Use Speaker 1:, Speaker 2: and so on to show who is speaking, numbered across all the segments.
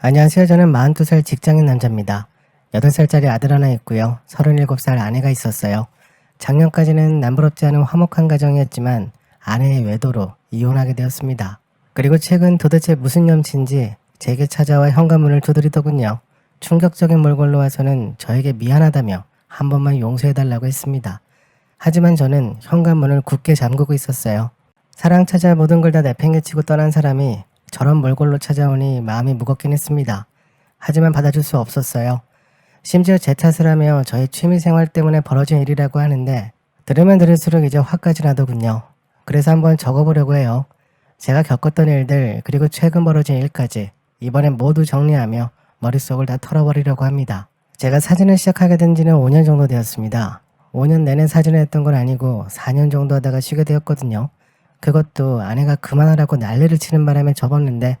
Speaker 1: 안녕하세요. 저는 42살 직장인 남자입니다. 8살짜리 아들 하나 있고요. 37살 아내가 있었어요. 작년까지는 남부럽지 않은 화목한 가정이었지만 아내의 외도로 이혼하게 되었습니다. 그리고 최근 도대체 무슨 염치인지 제게 찾아와 현관문을 두드리더군요. 충격적인 몰골로 와서는 저에게 미안하다며 한 번만 용서해달라고 했습니다. 하지만 저는 현관문을 굳게 잠그고 있었어요. 사랑 찾아 모든 걸 다 내팽개치고 떠난 사람이 저런 몰골로 찾아오니 마음이 무겁긴 했습니다. 하지만 받아줄 수 없었어요. 심지어 제 탓을 하며 저의 취미생활 때문에 벌어진 일이라고 하는데 들으면 들을수록 이제 화까지 나더군요. 그래서 한번 적어보려고 해요. 제가 겪었던 일들 그리고 최근 벌어진 일까지 이번엔 모두 정리하며 머릿속을 다 털어버리려고 합니다. 제가 사진을 시작하게 된 지는 5년 정도 되었습니다. 5년 내내 사진을 했던 건 아니고 4년 정도 하다가 쉬게 되었거든요. 그것도 아내가 그만하라고 난리를 치는 바람에 접었는데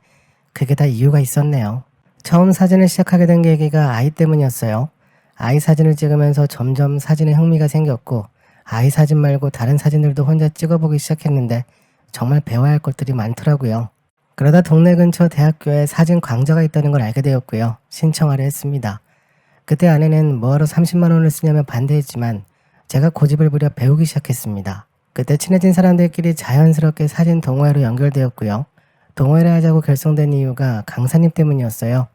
Speaker 1: 그게 다 이유가 있었네요. 처음 사진을 시작하게 된 계기가 아이 때문이었어요. 아이 사진을 찍으면서 점점 사진에 흥미가 생겼고 아이 사진 말고 다른 사진들도 혼자 찍어보기 시작했는데 정말 배워야 할 것들이 많더라고요. 그러다 동네 근처 대학교에 사진 강좌가 있다는 걸 알게 되었고요. 신청하려 했습니다. 그때 아내는 뭐하러 30만 원을 쓰냐며 반대했지만 제가 고집을 부려 배우기 시작했습니다. 그때 친해진 사람들끼리 자연스럽게 사진 동호회로 연결되었고요. 동호회를 하자고 결성된 이유가 강사님 때문이었어요.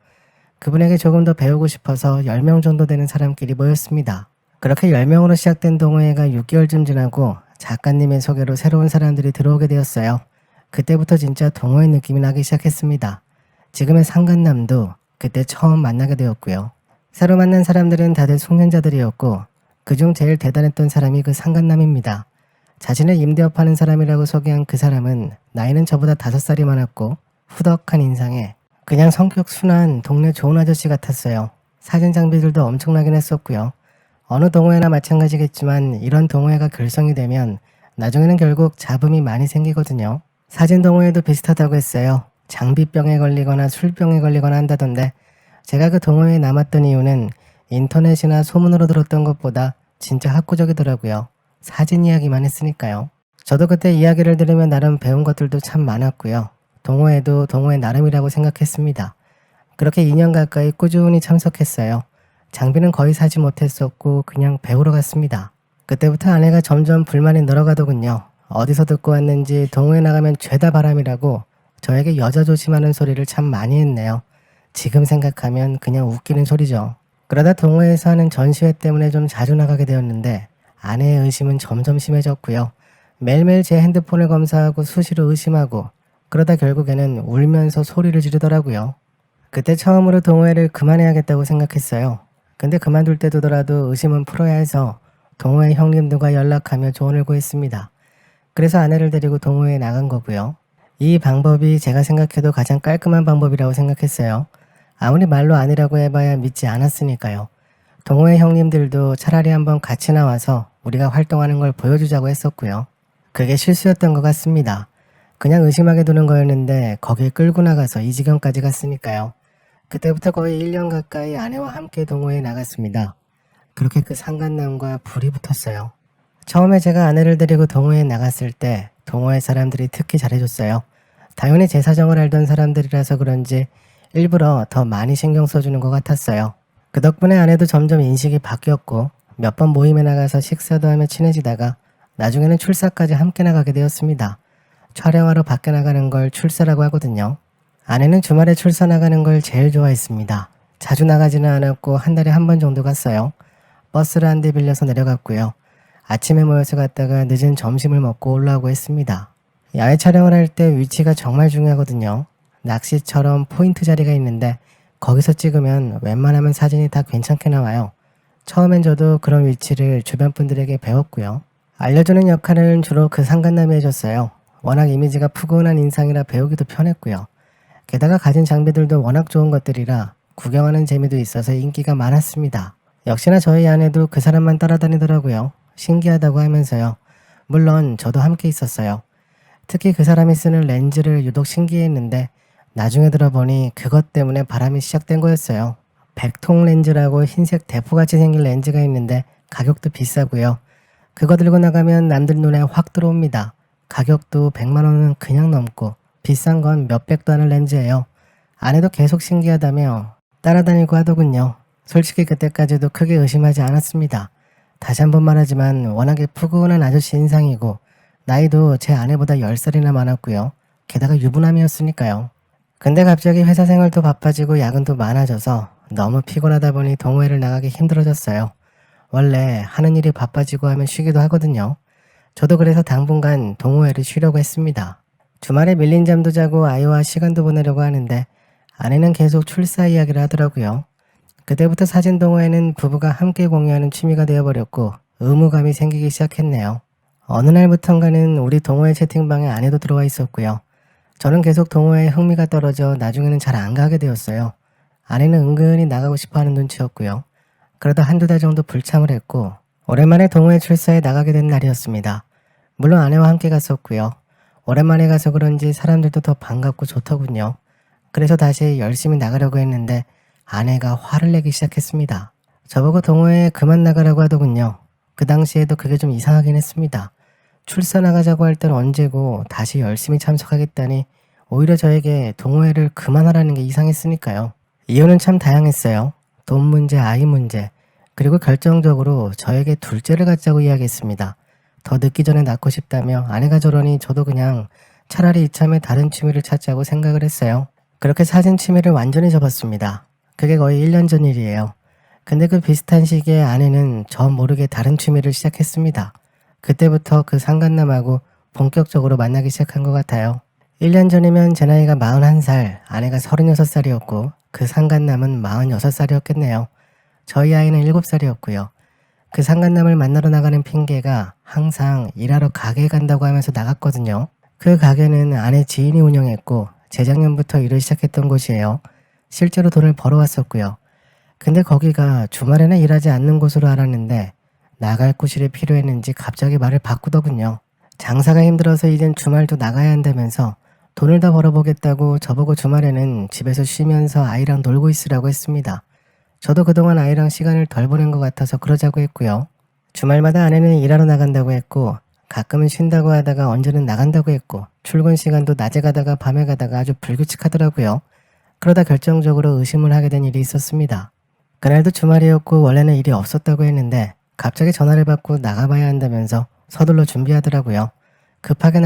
Speaker 1: 그분에게 조금 더 배우고 싶어서 10명 정도 되는 사람끼리 모였습니다. 그렇게 10명으로 시작된 동호회가 6개월쯤 지나고 작가님의 소개로 새로운 사람들이 들어오게 되었어요. 그때부터 진짜 동호회 느낌이 나기 시작했습니다. 지금의 상간남도 그때 처음 만나게 되었고요. 새로 만난 사람들은 다들 숙련자들이었고 그중 제일 대단했던 사람이 그 상간남입니다. 자신을 임대업 하는 사람이라고 소개한 그 사람은 나이는 저보다 5살이 많았고 후덕한 인상에 그냥 성격 순한 동네 좋은 아저씨 같았어요. 사진 장비들도 엄청나긴 했었고요. 어느 동호회나 마찬가지겠지만 이런 동호회가 결성이 되면 나중에는 결국 잡음이 많이 생기거든요. 사진 동호회도 비슷하다고 했어요. 장비병에 걸리거나 술병에 걸리거나 한다던데 제가 그 동호회에 남았던 이유는 인터넷이나 소문으로 들었던 것보다 진짜 학구적이더라고요. 사진 이야기만 했으니까요. 저도 그때 이야기를 들으면 나름 배운 것들도 참 많았고요. 동호회도 동호회 나름이라고 생각했습니다. 그렇게 2년 가까이 꾸준히 참석했어요. 장비는 거의 사지 못했었고 그냥 배우러 갔습니다. 그때부터 아내가 점점 불만이 늘어가더군요. 어디서 듣고 왔는지 동호회 나가면 죄다 바람이라고 저에게 여자 조심하는 소리를 참 많이 했네요. 지금 생각하면 그냥 웃기는 소리죠. 그러다 동호회에서 하는 전시회 때문에 좀 자주 나가게 되었는데 아내의 의심은 점점 심해졌고요. 매일매일 제 핸드폰을 검사하고 수시로 의심하고 그러다 결국에는 울면서 소리를 지르더라고요. 그때 처음으로 동호회를 그만해야겠다고 생각했어요. 근데 그만둘 때 두더라도 의심은 풀어야 해서 동호회 형님들과 연락하며 조언을 구했습니다. 그래서 아내를 데리고 동호회에 나간 거고요. 이 방법이 제가 생각해도 가장 깔끔한 방법이라고 생각했어요. 아무리 말로 아니라고 해봐야 믿지 않았으니까요. 동호회 형님들도 차라리 한번 같이 나와서 우리가 활동하는 걸 보여주자고 했었고요. 그게 실수였던 것 같습니다. 그냥 의심하게 두는 거였는데 거길 끌고 나가서 이 지경까지 갔으니까요. 그때부터 거의 1년 가까이 아내와 함께 동호회에 나갔습니다. 그렇게 그 상간남과 불이 붙었어요. 처음에 제가 아내를 데리고 동호회에 나갔을 때 동호회 사람들이 특히 잘해줬어요. 당연히 제 사정을 알던 사람들이라서 그런지 일부러 더 많이 신경 써주는 것 같았어요. 그 덕분에 아내도 점점 인식이 바뀌었고 몇 번 모임에 나가서 식사도 하며 친해지다가 나중에는 출사까지 함께 나가게 되었습니다. 촬영하러 밖에 나가는 걸 출사라고 하거든요. 아내는 주말에 출사 나가는 걸 제일 좋아했습니다. 자주 나가지는 않았고 한 달에 한 번 정도 갔어요. 버스를 한 대 빌려서 내려갔고요. 아침에 모여서 갔다가 늦은 점심을 먹고 올라오고 했습니다. 야외 촬영을 할 때 위치가 정말 중요하거든요. 낚시처럼 포인트 자리가 있는데 거기서 찍으면 웬만하면 사진이 다 괜찮게 나와요. 처음엔 저도 그런 위치를 주변 분들에게 배웠고요. 알려주는 역할은 주로 그 상간남이 해줬어요. 워낙 이미지가 푸근한 인상이라 배우기도 편했고요. 게다가 가진 장비들도 워낙 좋은 것들이라 구경하는 재미도 있어서 인기가 많았습니다. 역시나 저희 아내도 그 사람만 따라다니더라고요. 신기하다고 하면서요. 물론 저도 함께 있었어요. 특히 그 사람이 쓰는 렌즈를 유독 신기했는데 나중에 들어보니 그것 때문에 바람이 시작된 거였어요. 백통 렌즈라고 흰색 대포같이 생긴 렌즈가 있는데 가격도 비싸고요. 그거 들고 나가면 남들 눈에 확 들어옵니다. 가격도 100만 원은 그냥 넘고 비싼 건 몇백도 하는 렌즈예요. 아내도 계속 신기하다며 따라다니고 하더군요. 솔직히 그때까지도 크게 의심하지 않았습니다. 다시 한번 말하지만 워낙에 푸근한 아저씨 인상이고 나이도 제 아내보다 10살이나 많았고요. 게다가 유부남이었으니까요. 근데 갑자기 회사 생활도 바빠지고 야근도 많아져서 너무 피곤하다 보니 동호회를 나가기 힘들어졌어요. 원래 하는 일이 바빠지고 하면 쉬기도 하거든요. 저도 그래서 당분간 동호회를 쉬려고 했습니다. 주말에 밀린 잠도 자고 아이와 시간도 보내려고 하는데 아내는 계속 출사 이야기를 하더라고요. 그때부터 사진 동호회는 부부가 함께 공유하는 취미가 되어버렸고 의무감이 생기기 시작했네요. 어느 날부턴가는 우리 동호회 채팅방에 아내도 들어와 있었고요. 저는 계속 동호회에 흥미가 떨어져 나중에는 잘 안 가게 되었어요. 아내는 은근히 나가고 싶어하는 눈치였고요. 그러다 한두 달 정도 불참을 했고 오랜만에 동호회 출사에 나가게 된 날이었습니다. 물론 아내와 함께 갔었고요. 오랜만에 가서 그런지 사람들도 더 반갑고 좋더군요. 그래서 다시 열심히 나가려고 했는데 아내가 화를 내기 시작했습니다. 저보고 동호회에 그만 나가라고 하더군요. 그 당시에도 그게 좀 이상하긴 했습니다. 출사 나가자고 할 땐 언제고 다시 열심히 참석하겠다니 오히려 저에게 동호회를 그만하라는 게 이상했으니까요. 이유는 참 다양했어요. 돈 문제, 아이 문제, 그리고 결정적으로 저에게 둘째를 갖자고 이야기했습니다. 더 늦기 전에 낳고 싶다며 아내가 저러니 저도 그냥 차라리 이참에 다른 취미를 찾자고 생각을 했어요. 그렇게 사진 취미를 완전히 접었습니다. 그게 거의 1년 전 일이에요. 근데 그 비슷한 시기에 아내는 저 모르게 다른 취미를 시작했습니다. 그때부터 그 상간남하고 본격적으로 만나기 시작한 것 같아요. 1년 전이면 제 나이가 41살, 아내가 36살이었고 그 상간남은 46살이었겠네요. 저희 아이는 7살이었고요. 그 상간남을 만나러 나가는 핑계가 항상 일하러 가게에 간다고 하면서 나갔거든요. 그 가게는 아내 지인이 운영했고 재작년부터 일을 시작했던 곳이에요. 실제로 돈을 벌어왔었고요. 근데 거기가 주말에는 일하지 않는 곳으로 알았는데 나갈 구실이 필요했는지 갑자기 말을 바꾸더군요. 장사가 힘들어서 이젠 주말도 나가야 한다면서 돈을 더 벌어보겠다고 저보고 주말에는 집에서 쉬면서 아이랑 놀고 있으라고 했습니다. 저도 그동안 아이랑 시간을 덜 보낸 것 같아서 그러자고 했고요. 주말마다 아내는 일하러 나간다고 했고 가끔은 쉰다고 하다가 언제는 나간다고 했고 출근 시간도 낮에 가다가 밤에 가다가 아주 불규칙하더라고요. 그러다 결정적으로 의심을 하게 된 일이 있었습니다. 그날도 주말이었고 원래는 일이 없었다고 했는데 갑자기 전화를 받고 나가봐야 한다면서 서둘러 준비하더라고요. 급하게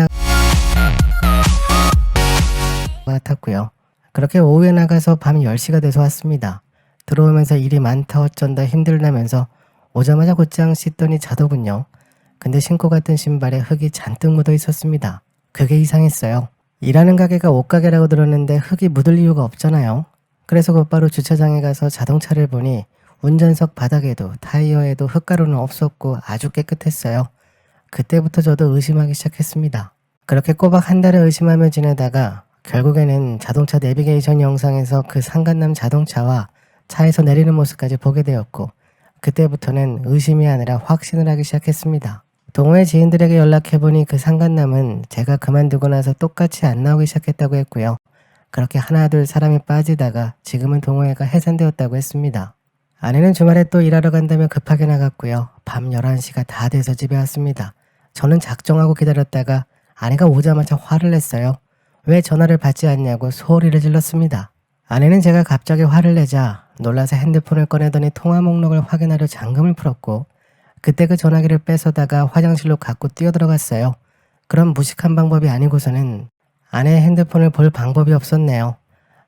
Speaker 1: 같았고요. 그렇게 오후에 나가서 밤 10시가 돼서 왔습니다. 들어오면서 일이 많다 어쩐다 힘들다면서 오자마자 곧장 씻더니 자더군요. 근데 신고 갔던 신발에 흙이 잔뜩 묻어 있었습니다. 그게 이상했어요. 일하는 가게가 옷가게라고 들었는데 흙이 묻을 이유가 없잖아요. 그래서 곧바로 주차장에 가서 자동차를 보니 운전석 바닥에도 타이어에도 흙가루는 없었고 아주 깨끗했어요. 그때부터 저도 의심하기 시작했습니다. 그렇게 꼬박 한 달을 의심하며 지내다가 결국에는 자동차 내비게이션 영상에서 그 상간남 자동차와 차에서 내리는 모습까지 보게 되었고 그때부터는 의심이 아니라 확신을 하기 시작했습니다. 동호회 지인들에게 연락해보니 그 상간남은 제가 그만두고 나서 똑같이 안 나오기 시작했다고 했고요. 그렇게 하나둘 사람이 빠지다가 지금은 동호회가 해산되었다고 했습니다. 아내는 주말에 또 일하러 간다며 급하게 나갔고요. 밤 11시가 다 돼서 집에 왔습니다. 저는 작정하고 기다렸다가 아내가 오자마자 화를 냈어요. 왜 전화를 받지 않냐고 소리를 질렀습니다. 아내는 제가 갑자기 화를 내자 놀라서 핸드폰을 꺼내더니 통화 목록을 확인하려 잠금을 풀었고 그때 그 전화기를 뺏어다가 화장실로 갖고 뛰어들어갔어요. 그런 무식한 방법이 아니고서는 아내의 핸드폰을 볼 방법이 없었네요.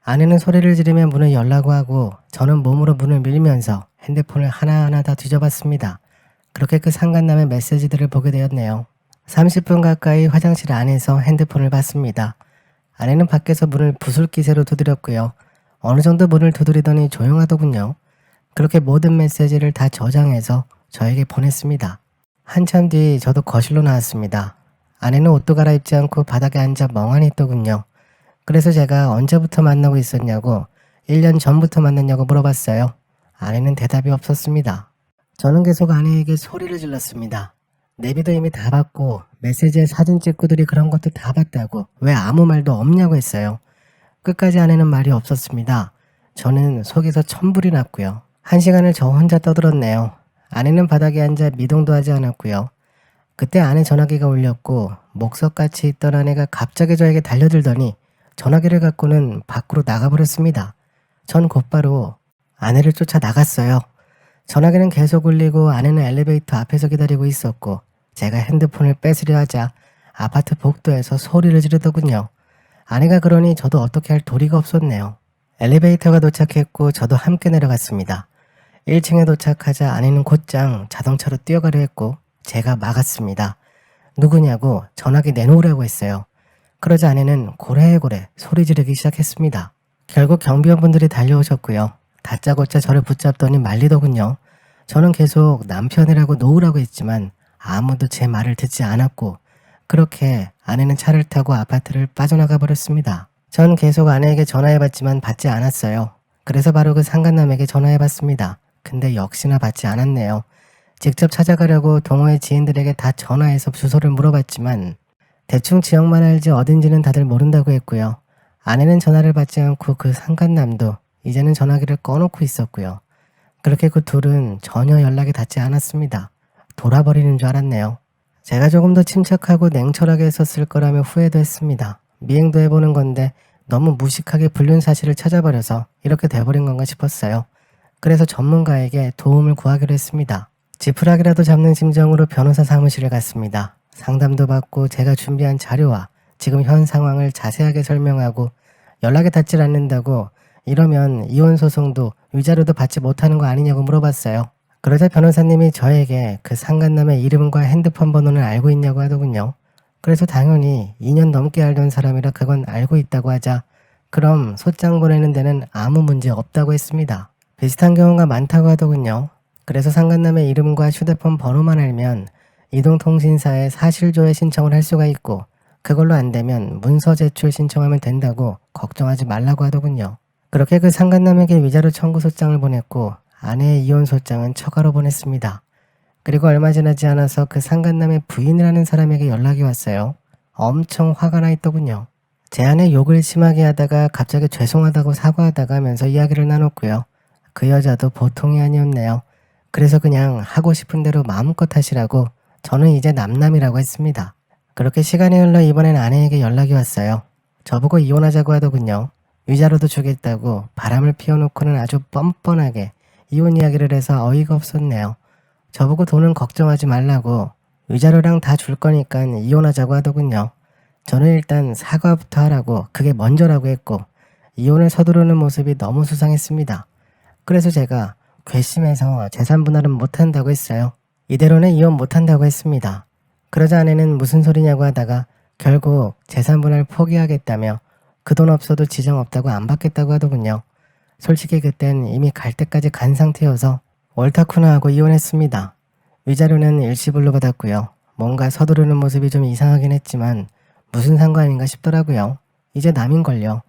Speaker 1: 아내는 소리를 지르며 문을 열라고 하고 저는 몸으로 문을 밀면서 핸드폰을 하나하나 다 뒤져봤습니다. 그렇게 그 상간남의 메시지들을 보게 되었네요. 30분 가까이 화장실 안에서 핸드폰을 봤습니다. 아내는 밖에서 문을 부술기세로 두드렸고요. 어느 정도 문을 두드리더니 조용하더군요. 그렇게 모든 메시지를 다 저장해서 저에게 보냈습니다. 한참 뒤 저도 거실로 나왔습니다. 아내는 옷도 갈아입지 않고 바닥에 앉아 멍하니 있더군요. 그래서 제가 언제부터 만나고 있었냐고 1년 전부터 만났냐고 물어봤어요. 아내는 대답이 없었습니다. 저는 계속 아내에게 소리를 질렀습니다. 내비도 이미 다 봤고 메시지에 사진 찍고들이 그런 것도 다 봤다고 왜 아무 말도 없냐고 했어요. 끝까지 아내는 말이 없었습니다. 저는 속에서 천불이 났고요. 1시간을 저 혼자 떠들었네요. 아내는 바닥에 앉아 미동도 하지 않았고요. 그때 아내 전화기가 울렸고 목석같이 있던 아내가 갑자기 저에게 달려들더니 전화기를 갖고는 밖으로 나가버렸습니다. 전 곧바로 아내를 쫓아 나갔어요. 전화기는 계속 울리고 아내는 엘리베이터 앞에서 기다리고 있었고 제가 핸드폰을 뺏으려 하자 아파트 복도에서 소리를 지르더군요. 아내가 그러니 저도 어떻게 할 도리가 없었네요. 엘리베이터가 도착했고 저도 함께 내려갔습니다. 1층에 도착하자 아내는 곧장 자동차로 뛰어가려 했고 제가 막았습니다. 누구냐고 전화기 내놓으라고 했어요. 그러자 아내는 고래고래 소리 지르기 시작했습니다. 결국 경비원분들이 달려오셨고요. 다짜고짜 저를 붙잡더니 말리더군요. 저는 계속 남편이라고 놓으라고 했지만 아무도 제 말을 듣지 않았고 그렇게 아내는 차를 타고 아파트를 빠져나가 버렸습니다. 전 계속 아내에게 전화해봤지만 받지 않았어요. 그래서 바로 그 상간남에게 전화해봤습니다. 근데 역시나 받지 않았네요. 직접 찾아가려고 동호회 지인들에게 다 전화해서 주소를 물어봤지만 대충 지역만 알지 어딘지는 다들 모른다고 했고요. 아내는 전화를 받지 않고 그 상간남도 이제는 전화기를 꺼놓고 있었고요. 그렇게 그 둘은 전혀 연락이 닿지 않았습니다. 돌아버리는 줄 알았네요. 제가 조금 더 침착하고 냉철하게 했었을 거라며 후회도 했습니다. 미행도 해보는 건데 너무 무식하게 불륜 사실을 찾아버려서 이렇게 돼버린 건가 싶었어요. 그래서 전문가에게 도움을 구하기로 했습니다. 지푸라기라도 잡는 심정으로 변호사 사무실을 갔습니다. 상담도 받고 제가 준비한 자료와 지금 현 상황을 자세하게 설명하고 연락이 닿질 않는다고 이러면 이혼 소송도 위자료도 받지 못하는 거 아니냐고 물어봤어요. 그러자 변호사님이 저에게 그 상간남의 이름과 핸드폰 번호는 알고 있냐고 하더군요. 그래서 당연히 2년 넘게 알던 사람이라 그건 알고 있다고 하자 그럼 소장 보내는 데는 아무 문제 없다고 했습니다. 비슷한 경우가 많다고 하더군요. 그래서 상간남의 이름과 휴대폰 번호만 알면 이동통신사에 사실조회 신청을 할 수가 있고 그걸로 안 되면 문서 제출 신청하면 된다고 걱정하지 말라고 하더군요. 그렇게 그 상간남에게 위자료 청구 소장을 보냈고 아내의 이혼 소장은 처가로 보냈습니다. 그리고 얼마 지나지 않아서 그 상간남의 부인이라는 사람에게 연락이 왔어요. 엄청 화가 나 있더군요. 제 아내 욕을 심하게 하다가 갑자기 죄송하다고 사과하다가 하면서 이야기를 나눴고요. 그 여자도 보통이 아니었네요. 그래서 그냥 하고 싶은 대로 마음껏 하시라고 저는 이제 남남이라고 했습니다. 그렇게 시간이 흘러 이번엔 아내에게 연락이 왔어요. 저보고 이혼하자고 하더군요. 위자료도 주겠다고 바람을 피워놓고는 아주 뻔뻔하게 이혼 이야기를 해서 어이가 없었네요. 저보고 돈은 걱정하지 말라고 위자료랑 다 줄 거니까 이혼하자고 하더군요. 저는 일단 사과부터 하라고 그게 먼저라고 했고 이혼을 서두르는 모습이 너무 수상했습니다. 그래서 제가 괘씸해서 재산 분할은 못한다고 했어요. 이대로는 이혼 못한다고 했습니다. 그러자 아내는 무슨 소리냐고 하다가 결국 재산 분할 포기하겠다며 그 돈 없어도 지장 없다고 안 받겠다고 하더군요. 솔직히 그땐 이미 갈 때까지 간 상태여서 옳다쿠나 하고 이혼했습니다. 위자료는 일시불로 받았고요. 뭔가 서두르는 모습이 좀 이상하긴 했지만 무슨 상관인가 싶더라고요. 이제 남인걸요.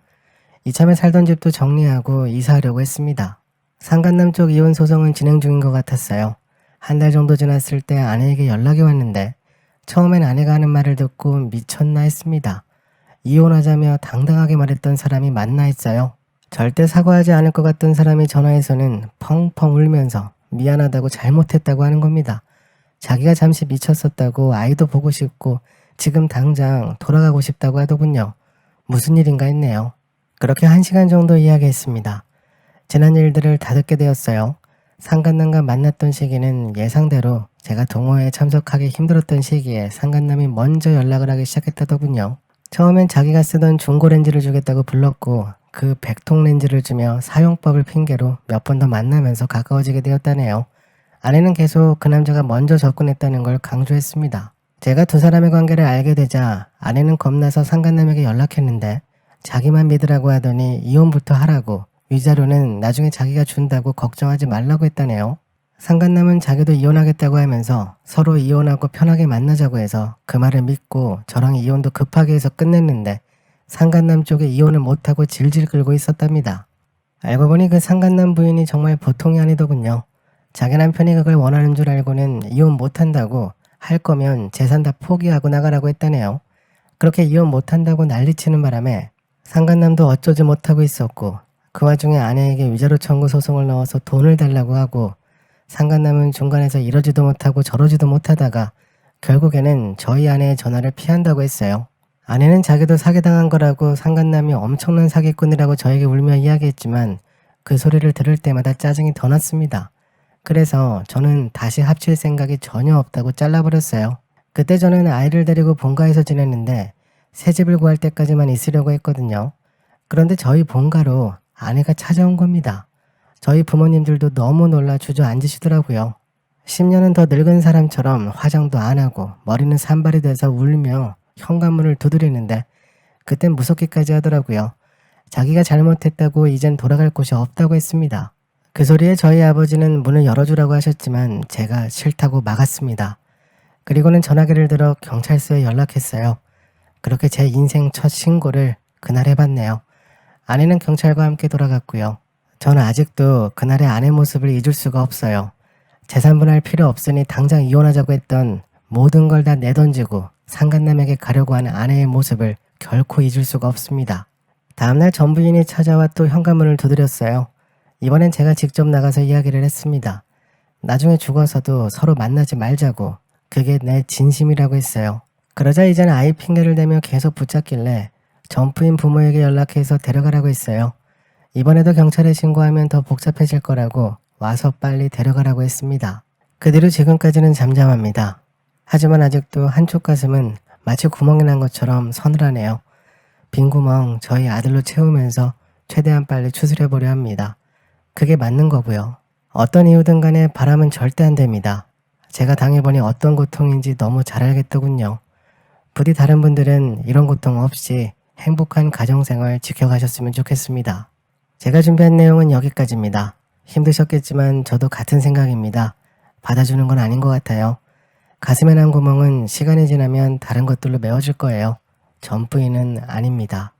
Speaker 1: 이참에 살던 집도 정리하고 이사하려고 했습니다. 상간남 쪽 이혼 소송은 진행 중인 것 같았어요. 한 달 정도 지났을 때 아내에게 연락이 왔는데 처음엔 아내가 하는 말을 듣고 미쳤나 했습니다. 이혼하자며 당당하게 말했던 사람이 맞나 했어요. 절대 사과하지 않을 것 같던 사람이 전화해서는 펑펑 울면서 미안하다고 잘못했다고 하는 겁니다. 자기가 잠시 미쳤었다고 아이도 보고 싶고 지금 당장 돌아가고 싶다고 하더군요. 무슨 일인가 했네요. 그렇게 1시간 정도 이야기했습니다. 지난 일들을 다 듣게 되었어요. 상간남과 만났던 시기는 예상대로 제가 동호회에 참석하기 힘들었던 시기에 상간남이 먼저 연락을 하기 시작했다더군요. 처음엔 자기가 쓰던 중고 렌즈를 주겠다고 불렀고 그 백통 렌즈를 주며 사용법을 핑계로 몇 번 더 만나면서 가까워지게 되었다네요. 아내는 계속 그 남자가 먼저 접근했다는 걸 강조했습니다. 제가 두 사람의 관계를 알게 되자 아내는 겁나서 상간남에게 연락했는데 자기만 믿으라고 하더니 이혼부터 하라고 위자료는 나중에 자기가 준다고 걱정하지 말라고 했다네요. 상간남은 자기도 이혼하겠다고 하면서 서로 이혼하고 편하게 만나자고 해서 그 말을 믿고 저랑 이혼도 급하게 해서 끝냈는데 상간남 쪽에 이혼을 못하고 질질 끌고 있었답니다. 알고 보니 그 상간남 부인이 정말 보통이 아니더군요. 자기 남편이 그걸 원하는 줄 알고는 이혼 못한다고 할 거면 재산 다 포기하고 나가라고 했다네요. 그렇게 이혼 못한다고 난리치는 바람에 상간남도 어쩌지 못하고 있었고 그 와중에 아내에게 위자료 청구 소송을 넣어서 돈을 달라고 하고 상간남은 중간에서 이러지도 못하고 저러지도 못하다가 결국에는 저희 아내의 전화를 피한다고 했어요. 아내는 자기도 사기당한 거라고 상간남이 엄청난 사기꾼이라고 저에게 울며 이야기했지만 그 소리를 들을 때마다 짜증이 더 났습니다. 그래서 저는 다시 합칠 생각이 전혀 없다고 잘라버렸어요. 그때 저는 아이를 데리고 본가에서 지냈는데 새집을 구할 때까지만 있으려고 했거든요. 그런데 저희 본가로 아내가 찾아온 겁니다. 저희 부모님들도 너무 놀라 주저앉으시더라고요. 10년은 더 늙은 사람처럼 화장도 안 하고 머리는 산발이 돼서 울며 현관문을 두드리는데 그땐 무섭기까지 하더라고요. 자기가 잘못했다고 이젠 돌아갈 곳이 없다고 했습니다. 그 소리에 저희 아버지는 문을 열어주라고 하셨지만 제가 싫다고 막았습니다. 그리고는 전화기를 들어 경찰서에 연락했어요. 그렇게 제 인생 첫 신고를 그날 해봤네요. 아내는 경찰과 함께 돌아갔고요. 저는 아직도 그날의 아내 모습을 잊을 수가 없어요. 재산분할 필요 없으니 당장 이혼하자고 했던 모든 걸 다 내던지고 상간남에게 가려고 하는 아내의 모습을 결코 잊을 수가 없습니다. 다음날 전부인이 찾아와 또 현관문을 두드렸어요. 이번엔 제가 직접 나가서 이야기를 했습니다. 나중에 죽어서도 서로 만나지 말자고, 그게 내 진심이라고 했어요. 그러자 이젠 아이 핑계를 대며 계속 붙잡길래 전부인 부모에게 연락해서 데려가라고 했어요. 이번에도 경찰에 신고하면 더 복잡해질 거라고 와서 빨리 데려가라고 했습니다. 그 뒤로 지금까지는 잠잠합니다. 하지만 아직도 한쪽 가슴은 마치 구멍이 난 것처럼 서늘하네요. 빈 구멍 저희 아들로 채우면서 최대한 빨리 추스려보려 합니다. 그게 맞는 거고요. 어떤 이유든 간에 바람은 절대 안 됩니다. 제가 당해보니 어떤 고통인지 너무 잘 알겠더군요. 부디 다른 분들은 이런 고통 없이 행복한 가정생활 지켜가셨으면 좋겠습니다. 제가 준비한 내용은 여기까지입니다. 힘드셨겠지만 저도 같은 생각입니다. 받아주는 건 아닌 것 같아요. 가슴에 난 구멍은 시간이 지나면 다른 것들로 메워질 거예요. 전부인은 아닙니다.